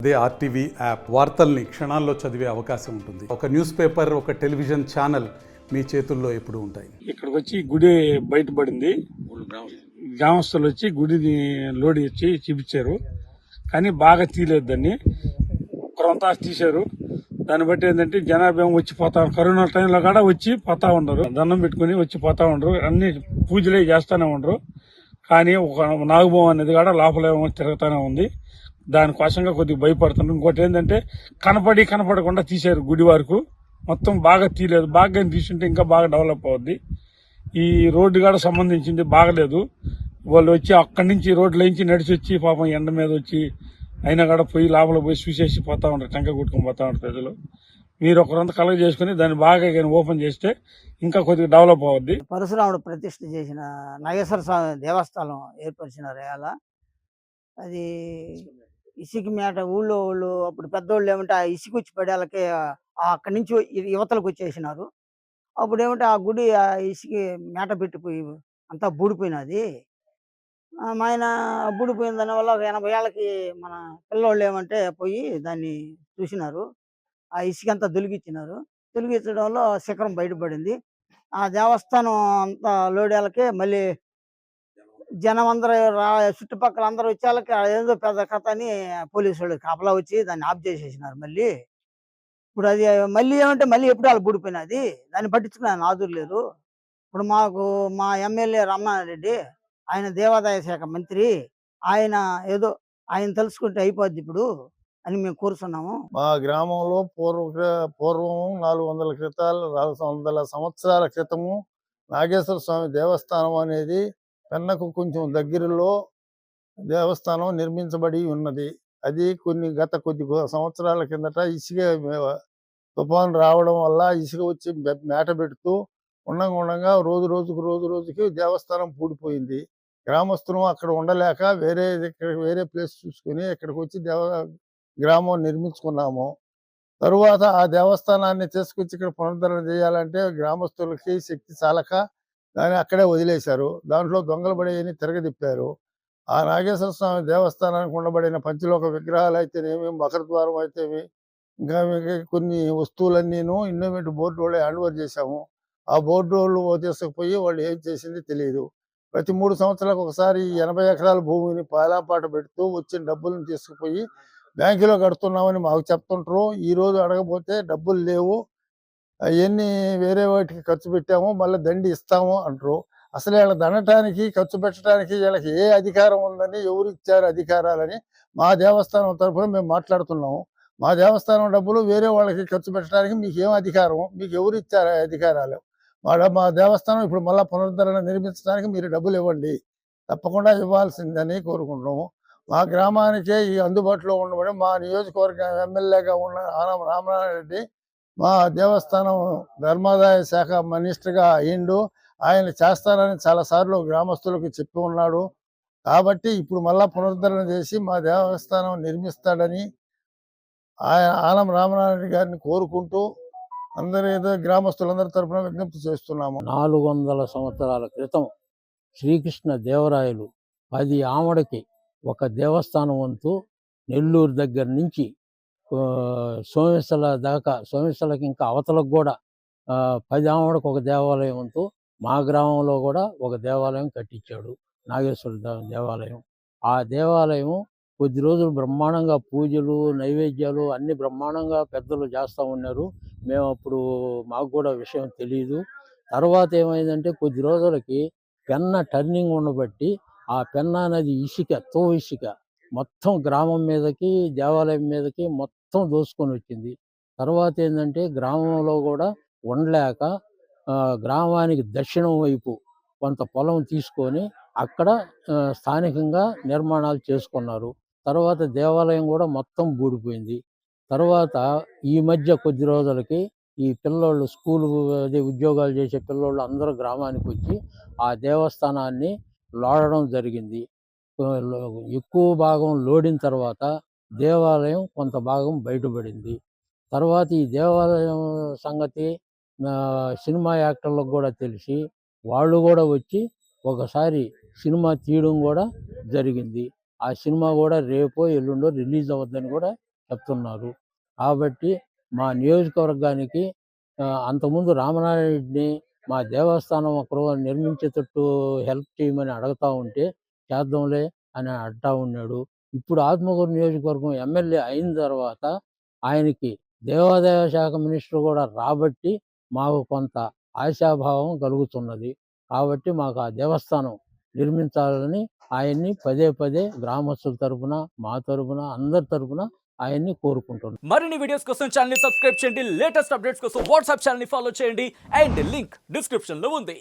అదే RTV app వార్తల్ని క్షణాల్లో చదివే అవకాశం ఉంటుంది. ఒక న్యూస్ పేపర్, ఒక టెలివిజన్ ఛానల్ మీ చేతుల్లో ఎప్పుడు ఉంటాయి. ఇక్కడికి వచ్చి గుడి బయటపడింది. గ్రామస్తులు వచ్చి గుడిని లోడి వచ్చి చూపించారు, కానీ బాగా తీయలేదు. దాన్ని ఒకరంతా తీశారు. దాన్ని బట్టి ఏంటంటే జనాభా వచ్చి పోతా, కరోనా టైంలో కూడా వచ్చి పోతా ఉండరు, దండం పెట్టుకుని వచ్చి పోతా ఉండరు, అన్ని పూజలే చేస్తానే ఉండరు. కానీ ఒక నాగభవం అనేది కూడా లోపల తిరుగుతానే ఉంది. దానికోసంగా కొద్దిగా భయపడుతున్నారు. ఇంకోటి ఏంటంటే కనపడకుండా తీశారు గుడి వరకు, మొత్తం బాగా తీయలేదు. బాగా తీసుంటే ఇంకా బాగా డెవలప్ అవుద్ది. ఈ రోడ్డు కూడా సంబంధించింది బాగలేదు. వాళ్ళు వచ్చి అక్కడి నుంచి రోడ్ల నుంచి నడిచి వచ్చి పాపం ఎండ మీద వచ్చి అయినా కూడా పోయి లోపల పోయి చూసేసి పోతా ఉంటారు, టెంక కొట్టుకుని పోతా ఉంటారు ప్రజలు. మీరు ఒకరంతా కలగ చేసుకుని దాన్ని బాగా ఓపెన్ చేస్తే ఇంకా కొద్దిగా డెవలప్ అవుద్ది. పరశురాముడు ప్రతిష్ఠ చేసిన నాగేశ్వర స్వామి దేవస్థానం ఏర్పరిచినారు. అలా అది ఇసుక మేట ఊళ్ళో వాళ్ళు అప్పుడు పెద్దోళ్ళు ఏమంటే ఆ ఇసుక వచ్చి పడేళ్ళకి అక్కడి నుంచి యువతలకు వచ్చేసినారు. అప్పుడు ఏమంటే ఆ గుడి ఆ ఇసుక మేట పెట్టిపోయి అంతా బూడిపోయినది. మా ఆయన బూడిపోయిన దానివల్ల ఒక 80 ఏళ్ళకి మన పిల్లోళ్ళు ఏమంటే పోయి దాన్ని చూసినారు. ఆ ఇసుక అంతా తొలగించినారు. తొలగించడం వల్ల శిఖరం బయటపడింది. ఆ దేవస్థానం అంతా లోడేళ్ళకి మళ్ళీ జనం అందరూ చుట్టుపక్కల అందరూ వచ్చేళ్ళకి ఏదో పెద్ద కథ అని పోలీసు వాళ్ళు కాపలా వచ్చి దాన్ని ఆఫ్ చేసేసినారు. మళ్ళీ ఇప్పుడు అది మళ్ళీ ఏమంటే మళ్ళీ ఎప్పుడు వాళ్ళు బూడిపోయినది, దాన్ని పట్టించుకునే నాదురు లేరు. ఇప్పుడు మాకు మా ఎమ్మెల్యే రమణారెడ్డి, ఆయన దేవాదాయ శాఖ మంత్రి, ఆయన ఏదో ఆయన తెలుసుకుంటే అయిపోద్ది ఇప్పుడు అని మేము కోరుతున్నాము. మా గ్రామంలో పూర్వం 400 సంవత్సరాల క్రితము నాగేశ్వర స్వామి దేవస్థానం అనేది పెన్నకు కొంచెం దగ్గరలో దేవస్థానం నిర్మించబడి ఉన్నది. అది గత కొద్ది సంవత్సరాల కిందట ఇసుక తుఫాను రావడం వల్ల ఇసుక వచ్చి మేట పెడుతూ ఉండంగా రోజు రోజుకి దేవస్థానం పూడిపోయింది. గ్రామస్తులు అక్కడ ఉండలేక వేరే ప్లేస్ చూసుకుని ఇక్కడికి వచ్చి గ్రామం నిర్మించుకున్నాము. తరువాత ఆ దేవస్థానాన్ని తీసుకొచ్చి ఇక్కడ పునరుద్ధరణ చేయాలంటే గ్రామస్తులకి శక్తి చాలక దాన్ని అక్కడే వదిలేశారు. దాంట్లో దొంగలు పడేయని తిరగదిప్పారు. ఆ నాగేశ్వర స్వామి దేవస్థానానికి ఉండబడిన పంచలోక విగ్రహాలు అయితేనేమి, మకర ద్వారం అయితేమి, ఇంకా కొన్ని వస్తువులన్నీను ఇన్నోవేటివ్ బోర్డు వాళ్ళు హ్యాండ్ ఓవర్ చేశాము. ఆ బోర్డు వాళ్ళు తీసుకుపోయి వాళ్ళు ఏం చేసింది తెలియదు. ప్రతి 3 సంవత్సరాలకు ఒకసారి 80 ఎకరాల భూమిని పాలాపాట పెడుతూ వచ్చిన డబ్బులను తీసుకుపోయి బ్యాంకులో కడుతున్నామని మాకు చెప్తుంటారు. ఈరోజు అడగపోతే డబ్బులు లేవు, అవన్నీ వేరే వాటికి ఖర్చు పెట్టాము, మళ్ళీ దండి ఇస్తాము అంటారు. అసలు వీళ్ళ దండటానికి ఖర్చు పెట్టడానికి వీళ్ళకి ఏ అధికారం ఉందని, ఎవరు ఇచ్చారు అధికారాలని మా దేవస్థానం తరఫున మేము మాట్లాడుతున్నాము. మా దేవస్థానం డబ్బులు వేరే వాళ్ళకి ఖర్చు పెట్టడానికి మీకు ఏం అధికారం, మీకు ఎవరు ఇచ్చారు అధికారాలు? మా దేవస్థానం ఇప్పుడు మళ్ళీ పునరుద్ధరణ నిర్మించడానికి మీరు డబ్బులు ఇవ్వండి, తప్పకుండా ఇవ్వాల్సిందని కోరుకుంటున్నాము. మా గ్రామానికే ఈ అందుబాటులో ఉండబడి మా నియోజకవర్గ ఎమ్మెల్యేగా ఉన్న ఆనం రామనారెడ్డి మా దేవస్థానం ధర్మాదాయ శాఖ మినిస్టర్గా అయ్యిండు. ఆయన చేస్తానని చాలాసార్లు గ్రామస్తులకు చెప్పి ఉన్నాడు. కాబట్టి ఇప్పుడు మళ్ళా పునరుద్ధరణ చేసి మా దేవస్థానం నిర్మిస్తాడని ఆయన ఆనం రామనారెడ్డి గారిని కోరుకుంటూ గ్రామస్తులందరి తరఫున విజ్ఞప్తి చేస్తున్నాము. 400 సంవత్సరాల క్రితం శ్రీకృష్ణ దేవరాయలు 10 ఆమడకి ఒక దేవస్థానం వంతు నెల్లూరు దగ్గర నుంచి సోమేశ్వర దాకా, సోమేశ్వరకి ఇంకా అవతలకు కూడా 10 ఆమడకు ఒక దేవాలయం వంతు మా గ్రామంలో కూడా ఒక దేవాలయం కట్టించాడు, నాగేశ్వర దేవాలయం. ఆ దేవాలయం కొద్ది రోజులు బ్రహ్మాండంగా పూజలు నైవేద్యాలు అన్ని బ్రహ్మాండంగా పెద్దలు చేస్తూ ఉన్నారు. మేము అప్పుడు మాకు కూడా విషయం తెలియదు. తర్వాత ఏమైందంటే కొద్ది రోజులకి పెన్న టర్నింగ్ ఉండబట్టి ఆ పెన్నా నది ఇసుక మొత్తం గ్రామం మీదకి, దేవాలయం మీదకి మొత్తం దోసుకొని వచ్చింది. తర్వాత ఏంటంటే గ్రామంలో కూడా ఉండలేక గ్రామానికి దక్షిణం వైపు కొంత పొలం తీసుకొని అక్కడ స్థానికంగా నిర్మాణాలు చేసుకున్నారు. తర్వాత దేవాలయం కూడా మొత్తం బూడిపోయింది. తర్వాత ఈ మధ్య కొద్ది రోజులకి ఈ పిల్లోళ్ళు స్కూలు ఉద్యోగాలు చేసే పిల్లోళ్ళు అందరూ గ్రామానికి వచ్చి ఆ దేవస్థానాన్ని లోడడం జరిగింది. ఎక్కువ భాగం లోడిన తర్వాత దేవాలయం కొంత భాగం బయటపడింది. తర్వాత ఈ దేవాలయం సంగతి సినిమా యాక్టర్లకు కూడా తెలిసి వాళ్ళు కూడా వచ్చి ఒకసారి సినిమా తీయడం కూడా జరిగింది. ఆ సినిమా కూడా రేపో ఎల్లుండో రిలీజ్ అవ్వద్దని కూడా చెప్తున్నారు. కాబట్టి మా నియోజకవర్గానికి అంతకుముందు రామనాయుడిని మా దేవస్థానం ఒకరు నిర్మించేటట్టు హెల్ప్ చేయమని అడుగుతా ఉంటే చేద్దాంలే అని అంటా ఉన్నాడు. ఇప్పుడు ఆత్మకూరు నియోజకవర్గం ఎమ్మెల్యే అయిన తర్వాత ఆయనకి దేవాదాయ శాఖ మినిస్టర్ కూడా రాబట్టి మాకు కొంత ఆశాభావం కలుగుతున్నది. కాబట్టి మాకు ఆ దేవస్థానం నిర్మించాలని ఆయన్ని పదే పదే గ్రామస్తుల తరపున, మా తరపున, అందరి తరపున ఆయన్ని కోరుకుంటున్నాం. మరిన్ని వీడియోస్ కోసం ఛానల్ ని సబ్స్క్రైబ్ చేయండి. లేటెస్ట్ అప్డేట్స్ కోసం వాట్సాప్ ఛానల్ ని ఫాలో చేయండి. అండ్ లింక్ డిస్క్రిప్షన్ లో ఉంది.